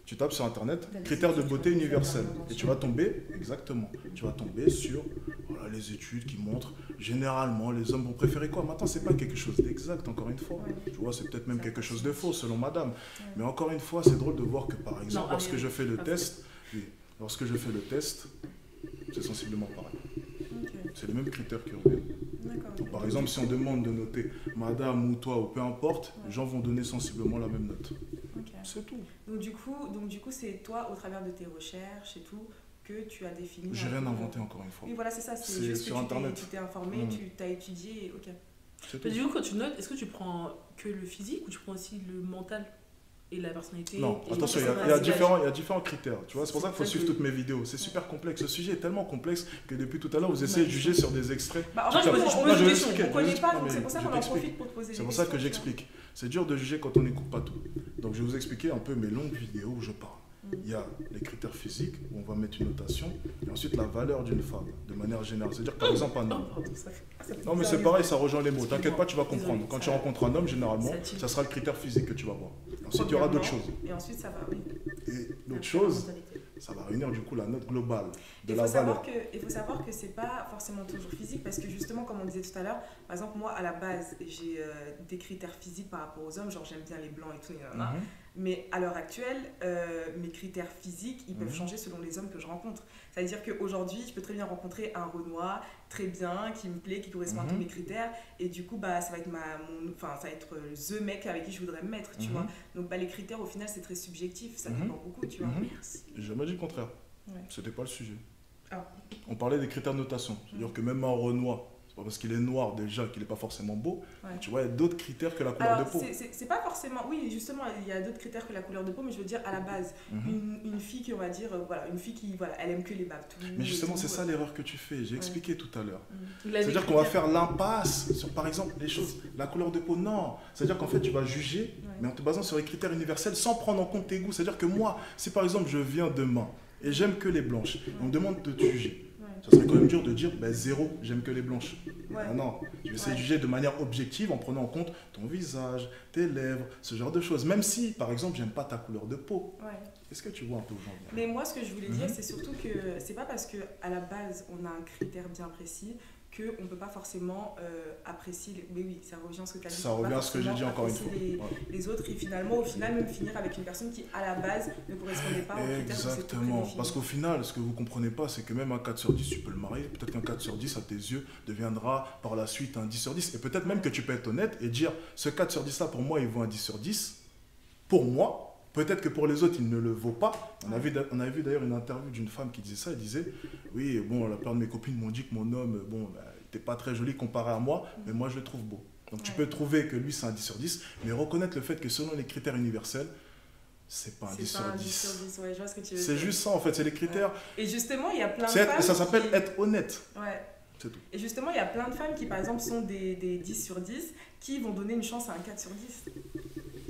[SPEAKER 3] Tu tapes sur Internet,
[SPEAKER 5] Dans les
[SPEAKER 3] critères de
[SPEAKER 5] études,
[SPEAKER 3] beauté
[SPEAKER 5] tu vas
[SPEAKER 3] universels.
[SPEAKER 5] faire
[SPEAKER 3] Et tu vas tomber, exactement, tu vas tomber sur voilà, les études qui montrent, généralement, les hommes vont préférer quoi? Maintenant, c'est pas quelque chose d'exact, encore une fois.
[SPEAKER 1] ouais.
[SPEAKER 3] Tu vois, c'est peut-être même
[SPEAKER 1] Ça
[SPEAKER 3] quelque
[SPEAKER 1] passe.
[SPEAKER 3] chose de faux, selon madame. Mais encore une fois, c'est drôle de voir que, par exemple,
[SPEAKER 2] Non,
[SPEAKER 3] lorsque
[SPEAKER 2] Ariel,
[SPEAKER 3] je fais le
[SPEAKER 2] pas
[SPEAKER 3] test, oui, lorsque je fais le test, c'est sensiblement pareil.
[SPEAKER 1] Ok,
[SPEAKER 3] C'est les mêmes critères qui reviennent.
[SPEAKER 1] d'accord.
[SPEAKER 3] Donc, par exemple, si on demande de noter madame ou toi ou peu importe,
[SPEAKER 1] Ouais.
[SPEAKER 3] les gens vont donner sensiblement la même note.
[SPEAKER 1] Ok.
[SPEAKER 3] C'est tout.
[SPEAKER 1] Donc du coup, c'est toi, au travers de tes recherches et tout, que tu as défini.
[SPEAKER 3] J'ai
[SPEAKER 1] un
[SPEAKER 3] rien
[SPEAKER 1] peu-
[SPEAKER 3] inventé encore une fois.
[SPEAKER 1] Oui, voilà, c'est ça. C'est
[SPEAKER 3] C'est
[SPEAKER 1] juste
[SPEAKER 3] sur
[SPEAKER 1] que tu t'es-
[SPEAKER 3] Internet.
[SPEAKER 1] tu t'es informé,
[SPEAKER 3] Mm.
[SPEAKER 1] tu t'as étudié. Et... Ok.
[SPEAKER 3] C'est tout.
[SPEAKER 2] Mais du coup, quand tu notes, est-ce que tu prends que le physique ou tu prends aussi le mental et la personnalité?
[SPEAKER 3] Non,
[SPEAKER 2] Et
[SPEAKER 3] attention, il y,
[SPEAKER 2] je
[SPEAKER 3] a-
[SPEAKER 2] pense
[SPEAKER 3] il y a
[SPEAKER 2] que c'est
[SPEAKER 3] différents, il y a différents critères. Tu vois, c'est pour ça qu'il faut
[SPEAKER 2] C'est ça
[SPEAKER 3] suivre
[SPEAKER 2] que-
[SPEAKER 3] toutes mes vidéos. C'est super complexe. Ce sujet est tellement complexe que depuis tout à l'heure, vous essayez de juger sur des extraits.
[SPEAKER 1] Bah, en
[SPEAKER 2] Non,
[SPEAKER 1] fait,
[SPEAKER 2] je
[SPEAKER 1] on
[SPEAKER 2] pose- je
[SPEAKER 1] on
[SPEAKER 2] pose
[SPEAKER 1] ne
[SPEAKER 2] une question.
[SPEAKER 1] connaît pas,
[SPEAKER 3] Non,
[SPEAKER 1] donc
[SPEAKER 3] mais
[SPEAKER 1] c'est pour ça
[SPEAKER 3] je
[SPEAKER 1] qu'on en
[SPEAKER 3] t'explique.
[SPEAKER 1] profite pour te poser des
[SPEAKER 3] C'est
[SPEAKER 1] questions.
[SPEAKER 3] pour ça que
[SPEAKER 1] tu vois.
[SPEAKER 3] j'explique. C'est dur de juger quand on n'écoute pas tout. Donc je vais vous expliquer un peu mes longues vidéos où je parle. Il y a les critères physiques, où on va mettre une notation, et ensuite la valeur d'une femme, de manière générale. C'est-à-dire par exemple un
[SPEAKER 2] Oh,
[SPEAKER 3] homme.
[SPEAKER 2] pardon, ça fait
[SPEAKER 3] Non mais c'est
[SPEAKER 2] bizarre.
[SPEAKER 3] pareil, ça rejoint les mots. T'inquiète pas, tu vas comprendre.
[SPEAKER 2] Désolée,
[SPEAKER 3] Quand tu
[SPEAKER 2] ça-
[SPEAKER 3] rencontres un homme, généralement,
[SPEAKER 2] ça tire.
[SPEAKER 3] ça sera le critère physique que tu vas voir. Ensuite, il y aura d'autres choses.
[SPEAKER 1] Et ensuite, ça va, oui.
[SPEAKER 3] Et l'autre chose, ça va réunir du coup la note globale de
[SPEAKER 1] Il
[SPEAKER 3] la
[SPEAKER 1] faut
[SPEAKER 3] valeur.
[SPEAKER 1] savoir que, il faut savoir que c'est pas forcément toujours physique parce que justement, comme on disait tout à l'heure, par exemple, moi à la base, j'ai des critères physiques par rapport aux hommes, genre j'aime bien les blancs et tout,
[SPEAKER 3] Mhm.
[SPEAKER 1] Mais à l'heure actuelle, mes critères physiques, ils peuvent changer selon les hommes que je rencontre. C'est-à-dire qu'aujourd'hui, je peux très bien rencontrer un Renoir très bien, qui me plaît, qui correspond à tous mes critères. Et du coup, bah, ça va être, ça va être the mec avec qui je voudrais me mettre, tu vois. Donc bah, les critères, au final, c'est très subjectif. Ça dépend beaucoup, tu vois.
[SPEAKER 2] Merci.
[SPEAKER 3] J'ai jamais dit le contraire.
[SPEAKER 1] Ouais.
[SPEAKER 3] C'était pas le sujet.
[SPEAKER 1] Ah.
[SPEAKER 3] On parlait des critères de notation. C'est-à-dire que même un Renoir, c'est pas parce qu'il est noir déjà qu'il est pas forcément beau.
[SPEAKER 1] Ouais.
[SPEAKER 3] Tu vois, il y a d'autres critères que la couleur
[SPEAKER 1] Alors,
[SPEAKER 3] de peau.
[SPEAKER 1] c'est pas forcément... Oui, justement, il y a d'autres critères que la couleur de peau, mais je veux dire, à la base, une fille qui, on va dire, voilà, une fille qui, voilà, elle aime que les babtous.
[SPEAKER 3] Mais justement, c'est ça l'erreur que tu fais. J'ai expliqué tout à l'heure.
[SPEAKER 2] Il a des
[SPEAKER 3] C'est-à-dire qu'on va
[SPEAKER 2] critères.
[SPEAKER 3] faire l'impasse sur, par exemple, les choses. La couleur de peau, non. C'est-à-dire qu'en fait, tu vas juger, mais en te basant sur les critères universels sans prendre en compte tes goûts. C'est-à-dire que moi, si par exemple, je viens demain et j'aime que les blanches, on me demande de te juger. Ça serait quand même dur de dire, ben, 0, j'aime que les blanches.
[SPEAKER 1] Ouais.
[SPEAKER 3] Non, non, je vais essayer de juger de manière objective en prenant en compte ton visage, tes lèvres, ce genre de choses. Même si, par exemple, j'aime pas ta couleur de peau.
[SPEAKER 1] Ouais.
[SPEAKER 3] Est-ce que tu vois un peu aujourd'hui?
[SPEAKER 1] Mais moi, ce que je voulais dire, c'est surtout que c'est pas parce qu'à la base, on a un critère bien précis qu'on ne peut pas forcément apprécier... Mais oui, ça revient à ce que tu as dit.
[SPEAKER 3] Ça revient à ce que j'ai dit encore une fois.
[SPEAKER 1] Les autres, et finalement, au final, même finir avec une personne qui, à la base, ne correspondait pas aux critères que c'est
[SPEAKER 3] Exactement. Parce qu'au final, ce que vous ne comprenez pas, c'est que même un 4 sur 10, tu peux le marier. Peut-être qu'un 4 sur 10, à tes yeux, deviendra par la suite un 10 sur 10. Et peut-être même que tu peux être honnête et dire, ce 4 sur 10-là, pour moi, il vaut un 10 sur 10. Pour moi, peut-être que pour les autres, il ne le vaut pas. On avait vu d'ailleurs une interview d'une femme qui disait ça. Elle disait, oui, bon, la plupart de mes copines m'ont dit que mon homme, bon, bah, il n'était pas très joli comparé à moi, mais moi, je le trouve beau. Donc tu peux trouver que lui, c'est un 10 sur 10, mais reconnaître le fait que selon les critères universels, c'est pas un 10 sur 10.
[SPEAKER 1] Ouais, je vois ce que tu veux dire.
[SPEAKER 3] C'est juste ça, en fait, c'est les critères.
[SPEAKER 1] Ouais. Et justement, il y a plein de femmes
[SPEAKER 3] ça s'appelle être honnête.
[SPEAKER 1] Ouais.
[SPEAKER 3] C'est tout.
[SPEAKER 1] Et justement, il y a plein de femmes qui, par exemple, sont des 10 sur 10, qui vont donner une chance à un 4 sur 10.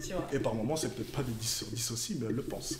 [SPEAKER 1] Tu vois.
[SPEAKER 3] Et par moments, c'est peut-être pas des 10 sur 10 aussi, mais elles le pensent.